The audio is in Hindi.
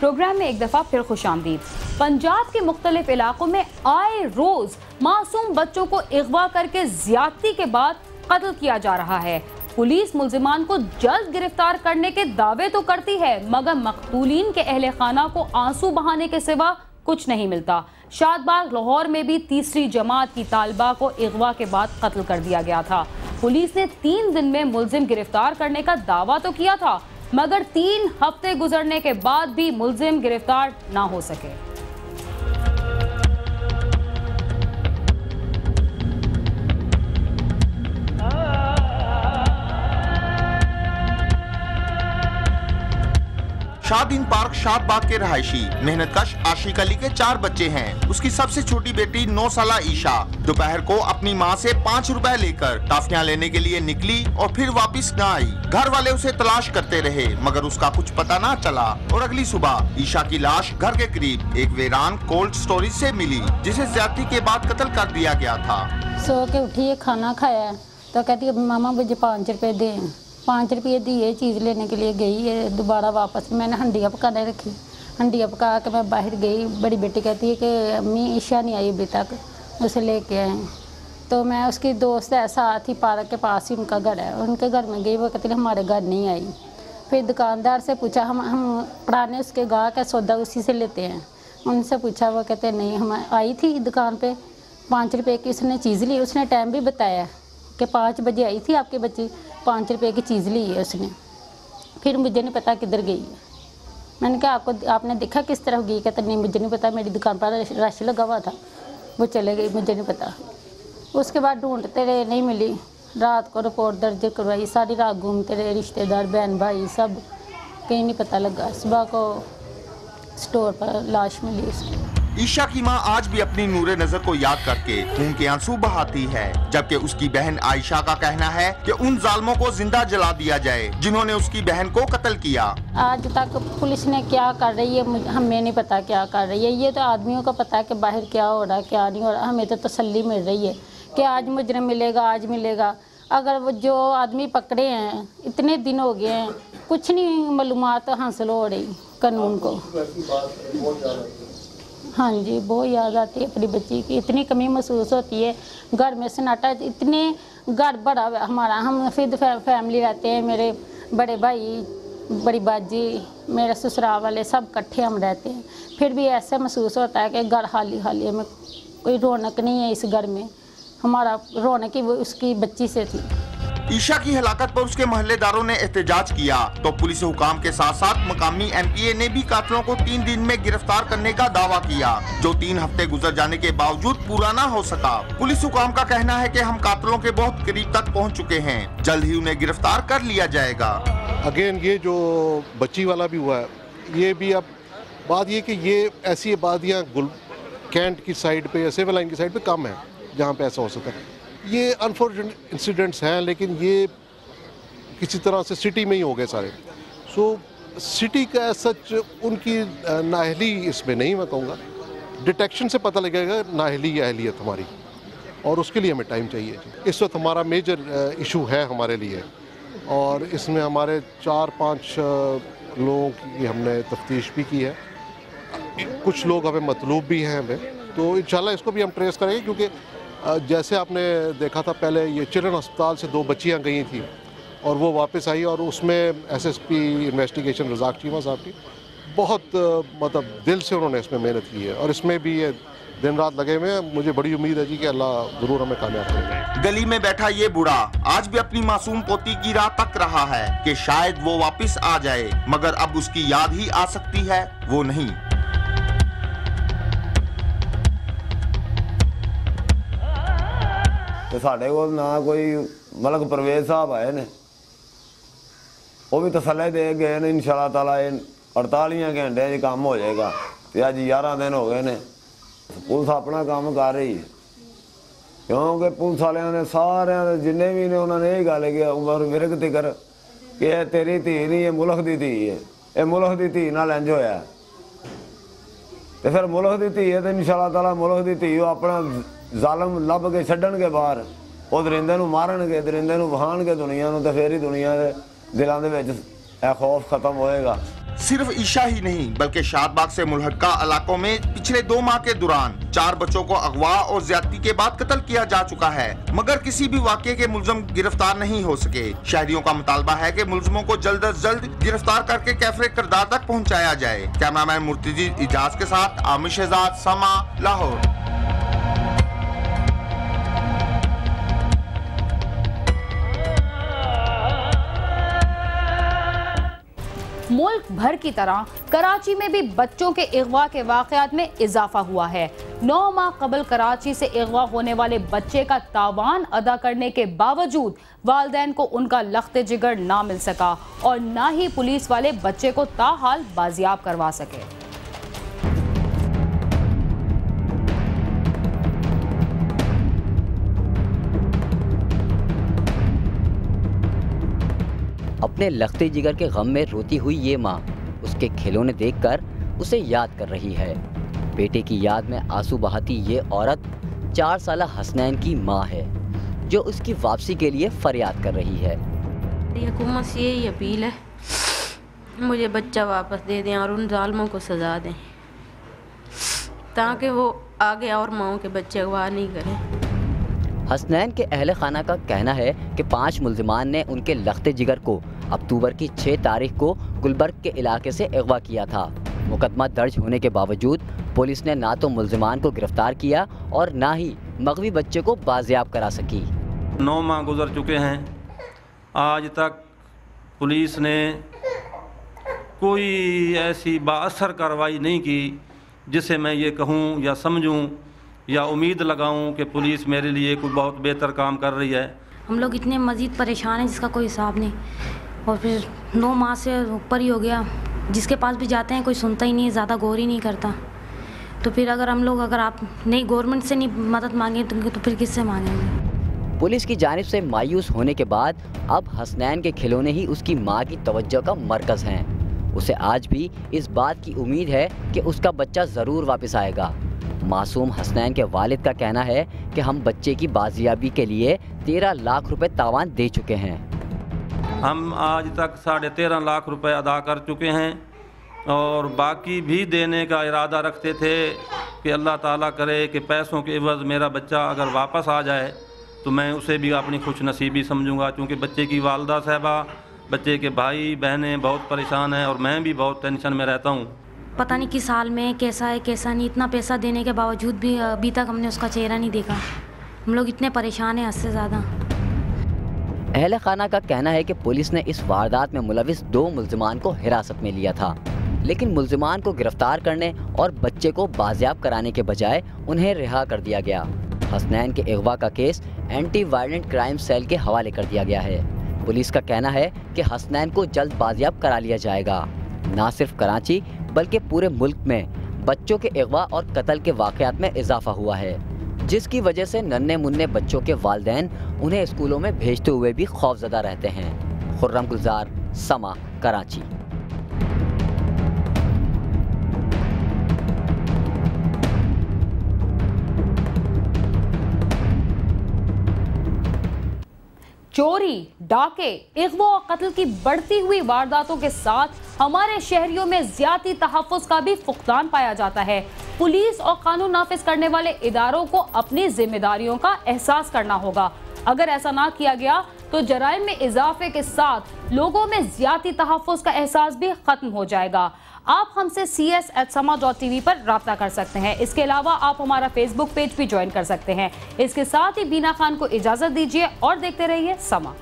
प्रोग्राम में एक दफ़ा फिर खुशामदीद। पंजाब के मुख्तलिफ इलाकों में आए रोज मासूम बच्चों को अगवा करके ज्यादती के बाद कत्ल किया जा रहा है। पुलिस मुल्जिमान को जल्द गिरफ्तार करने के दावे तो करती है, मगर मकतूलीन के अहले खाना को आंसू बहाने के सिवा कुछ नहीं मिलता। शादबाग लाहौर में भी तीसरी जमात की तालिबा को अगवा के बाद कत्ल कर दिया गया था। पुलिस ने 3 दिन में मुल्जिम गिरफ्तार करने का दावा तो किया था, मगर 3 हफ्ते गुजरने के बाद भी मुल्जिम गिरफ्तार ना हो सके। शादीन पार्क शादबाग के रहायशी मेहनतकश आशिक अली के 4 बच्चे हैं। उसकी सबसे छोटी बेटी 9 साला ईशा दोपहर को अपनी मां से 5 रुपए लेकर टाफियां लेने के लिए निकली और फिर वापस न आई। घर वाले उसे तलाश करते रहे मगर उसका कुछ पता न चला और अगली सुबह ईशा की लाश घर के करीब एक वीरान कोल्ड स्टोरेज से मिली, जिसे ज्यादती के बाद कत्ल कर दिया गया था। सो के उठी, खाना खाया तो कहती है मामा मुझे 5 रुपए दें। 5 रुपये दी ये चीज़ लेने के लिए गई है, दोबारा वापस मैंने हंडिया पकाने रखी। हंडिया पका के मैं बाहर गई। बड़ी बेटी कहती है कि अम्मी ईशा नहीं आई अभी तक, उसे लेके आए। तो मैं उसकी दोस्त है साथ ही पार्क के पास ही उनका घर है, उनके घर में गई। वो कहती है हमारे घर नहीं आई। फिर दुकानदार से पूछा, हम पुराने उसके गाहक है, सौदा उसी से लेते हैं। उनसे पूछा, वो कहते नहीं हम आई थी दुकान पर 5 रुपये की उसने चीज़ ली। उसने टाइम भी बताया कि 5 बजे आई थी आपकी बच्ची, 5 रुपये की चीज़ ली है उसने। फिर मुझे नहीं पता किधर गई है। मैंने कहा आपने देखा किस तरफ गई? कहता नहीं मुझे नहीं पता, मेरी दुकान पर रश लगा हुआ था, वो चले गई, मुझे नहीं पता। उसके बाद ढूंढते रहे, नहीं मिली। रात को रिपोर्ट दर्ज करवाई, सारी रात घूमते रहे, रिश्तेदार बहन भाई सब, कहीं नहीं पता लगा। सुबह को स्टोर पर लाश मिली उसकी। ईशा की मां आज भी अपनी नूरे नजर को याद करके खून के आंसू बहाती है, जबकि उसकी बहन आयशा का कहना है कि उन जालिमों को जिंदा जला दिया जाए जिन्होंने उसकी बहन को कत्ल किया। आज तक पुलिस ने क्या कर रही है हमें नहीं पता क्या कर रही है। ये तो आदमियों को पता है कि बाहर क्या हो रहा है क्या नहीं हो रहा। हमें तो तसल्ली मिल रही है कि आज मुजरिम मिलेगा, आज मिलेगा। अगर वो जो आदमी पकड़े हैं इतने दिन हो गए हैं, कुछ नहीं मालूमात हासिल हो रही कानून को। हाँ जी, बहुत याद आती है अपनी बच्ची की, इतनी कमी महसूस होती है। घर में सन्नाटा, इतने घर बड़ा हमारा, हम फिर फैमिली रहते हैं, मेरे बड़े भाई बड़ी बाजी मेरे ससुराल वाले सब इकट्ठे हम रहते हैं। फिर भी ऐसा महसूस होता है कि घर खाली खाली में, कोई रौनक नहीं है इस घर में। हमारा रौनक ही उसकी बच्ची से थी। ईशा की हलाकत पर उसके मोहल्लेदारों ने एहतजाज किया तो पुलिस हुकाम के साथ साथ मकामी MPA ने भी कातिलों को 3 दिन में गिरफ्तार करने का दावा किया, जो 3 हफ्ते गुजर जाने के बावजूद पूरा न हो सका। पुलिस हुकाम का कहना है कि हम कातिलों के बहुत करीब तक पहुंच चुके हैं, जल्द ही उन्हें गिरफ्तार कर लिया जाएगा। अगेन ये जो बच्ची वाला भी हुआ है, ये भी अब बात ये कि ये ऐसी आबादियाँ कैंट की साइड पे या सिविल लाइन की साइड पे कम है जहाँ पे ऐसा हो सकता है। ये अनफॉर्चुनेट इंसिडेंट्स हैं, लेकिन ये किसी तरह से सिटी में ही हो गए सारे। सो सिटी का सच उनकी नाअहली इसमें नहीं, मैं कहूँगा डिटेक्शन से पता लगेगा नाअहली या अहलियत हमारी, और उसके लिए हमें टाइम चाहिए। इस वक्त हमारा मेजर इशू है हमारे लिए, और इसमें हमारे 4-5 लोगों की हमने तफ्तीश भी की है। कुछ लोग हमें मतलूब भी हैं हमें, तो इंशाल्लाह इसको भी हम ट्रेस करेंगे। क्योंकि जैसे आपने देखा था पहले, ये चिल्ड्रन अस्पताल से 2 बच्चियां गई थी और वो वापस आई, और उसमें SSP इन्वेस्टिगेशन रज़ाक चीमा साहब की बहुत मतलब दिल से उन्होंने इसमें मेहनत की है, और इसमें भी ये दिन रात लगे हुए हैं। मुझे बड़ी उम्मीद है जी कि अल्लाह ज़रूर हमें कामयाब करेगा। गली में बैठा ये बूढ़ा आज भी अपनी मासूम पोती की राह तक रहा है कि शायद वो वापस आ जाए, मगर अब उसकी याद ही आ सकती है, वो नहीं। तो साढ़े को ना कोई मलक परवेज साहब आए ने, वो भी तसल्ली दे गए ने इंशाअल्लाह ताला 48 घंटे काम हो जाएगा। तो अज 11 दिन हो गए ने, पुलिस अपना काम कर रही है, क्योंकि पुलिस वाले ने सारे जिन्हें भी ने उन्होंने यही गल की उमर विरक तिकर कि यह तेरी धी नहीं, ये मुल्क की धी है, ये मुल्क की धी नाल इंज होया। तो फिर मुल्क की धी है तो इंशाअल्लाह ताला मुल्क की धी अपना जालम लभ के छड्डण के बाहर, वो दरिंदे नूं मारनगे, दरिंदे नूं वहाणगे दुनिया नूं, तो फिर ही दुनिया के दिलों के विच खौफ खत्म होएगा। सिर्फ ईशा ही नहीं बल्कि शादबाग से मुल्हका इलाकों में पिछले 2 माह के दौरान 4 बच्चों को अगवा और ज्यादती के बाद कत्ल किया जा चुका है, मगर किसी भी वाकये के मुलजिम गिरफ्तार नहीं हो सके। शहरियों का मुतालबा है कि मुलजिमों को जल्द अज जल्द गिरफ्तार करके कैफरे किरदार तक पहुँचाया जाए। कैमरामैन मुर्तजी इजाज के साथ आमिर शहजाद, समा, लाहौर। मुल्क भर की तरह कराची में भी बच्चों के अगवा के वाकयात में इजाफा हुआ है। 9 माह कबल कराची से अगवा होने वाले बच्चे का तावान अदा करने के बावजूद वालिदैन को उनका लख्त जिगर ना मिल सका और ना ही पुलिस वाले बच्चे को ताहाल बाजियाब करवा सके। अपने लख्ते जिगर के गम में रोती हुई ये माँ उसके खिलौने देखकर उसे याद कर रही है। बेटे की याद में आंसू बहाती ये औरत 4 साला हसनैन की माँ है जो उसकी वापसी के लिए फरियाद कर रही है। हुकूमत से यही अपील है, मुझे बच्चा वापस दे दें और उन जालिमों को सजा दें ताकि वो आगे और माओं के बच्चे अगवा नहीं करें। हसनैन के अहले खाना का कहना है कि 5 मुल्जिमान ने उनके लख्ते जिगर को अक्टूबर की 6 तारीख को गुलबर्ग के इलाके से अगवा किया था। मुकदमा दर्ज होने के बावजूद पुलिस ने ना तो मुल्जिमान को गिरफ्तार किया और ना ही मगवी बच्चे को बाजियाब करा सकी। 9 माह गुजर चुके हैं, आज तक पुलिस ने कोई ऐसी बाअसर कार्रवाई नहीं की जिसे मैं ये कहूँ या समझूँ या उम्मीद लगाऊं कि पुलिस मेरे लिए कुछ बहुत बेहतर काम कर रही है। हम लोग इतने मज़ीद परेशान हैं जिसका कोई हिसाब नहीं, और फिर 9 माह से ऊपर ही हो गया। जिसके पास भी जाते हैं कोई सुनता ही नहीं, ज़्यादा गौर ही नहीं करता। तो फिर अगर आप नहीं गवर्नमेंट से नहीं मदद मांगे तो फिर किससे मांगेंगे। पुलिस की जानिब से मायूस होने के बाद अब हसनैन के खिलौने ही उसकी माँ की तवज्जो का मरकज़ हैं। उसे आज भी इस बात की उम्मीद है कि उसका बच्चा ज़रूर वापस आएगा। मासूम हसनैन के वालिद का कहना है कि हम बच्चे की बाजियाबी के लिए 13 लाख रुपए तावान दे चुके हैं। हम आज तक 13.5 लाख रुपए अदा कर चुके हैं और बाकी भी देने का इरादा रखते थे कि अल्लाह ताला करे कि पैसों के एवज़ मेरा बच्चा अगर वापस आ जाए तो मैं उसे भी अपनी खुश नसीबी समझूंगा, क्योंकि बच्चे की वालदा साहबा, बच्चे के भाई बहनें बहुत परेशान हैं और मैं भी बहुत टेंशन में रहता हूँ। पता नहीं किस हाल में, कैसा है कैसा नहीं। इतना पैसा देने के बावजूद भी अभी तक हमने उसका चेहरा नहीं देखा। हम लोग इतने परेशान हैं हद से ज़्यादा। अहले खाना का कहना है कि पुलिस ने इस वारदात में मुलविस 2 मुल्जिमान को हिरासत में लिया था, लेकिन मुल्जिमान को गिरफ्तार करने और बच्चे को बाजियाब कराने के बजाय उन्हें रिहा कर दिया गया। हसनैन के अगवा का case anti violent crime cell के हवाले कर दिया गया है। पुलिस का कहना है कि हसनैन को जल्द बाजियाब करा लिया जाएगा। न सिर्फ कराची बल्कि पूरे मुल्क में बच्चों के अगवा और कत्ल के वाक़यात में इजाफा हुआ है, जिसकी वजह से नन्हे मुन्ने बच्चों के वालिदैन उन्हें स्कूलों में भेजते हुए भी खौफजदा रहते हैं। खुर्रम गुलजार, समा, कराची। चोरी, डाके, अगवा और कत्ल की बढ़ती हुई वारदातों के साथ हमारे शहरियों में ज्यादा तहफ़्फ़ुज़ का भी फुक़दान पाया जाता है। पुलिस और कानून नाफिज करने वाले इदारों को अपनी जिम्मेदारियों का एहसास करना होगा। अगर ऐसा ना किया गया तो जराइम में इजाफे के साथ लोगों में ज्यादा तहफ़्फ़ुज़ का एहसास भी खत्म हो जाएगा। आप हमसे cs@sama.tv पर राब्ता कर सकते हैं। इसके अलावा आप हमारा फेसबुक पेज भी ज्वाइन कर सकते हैं। इसके साथ ही बीना खान को इजाज़त दीजिए और देखते रहिए समा।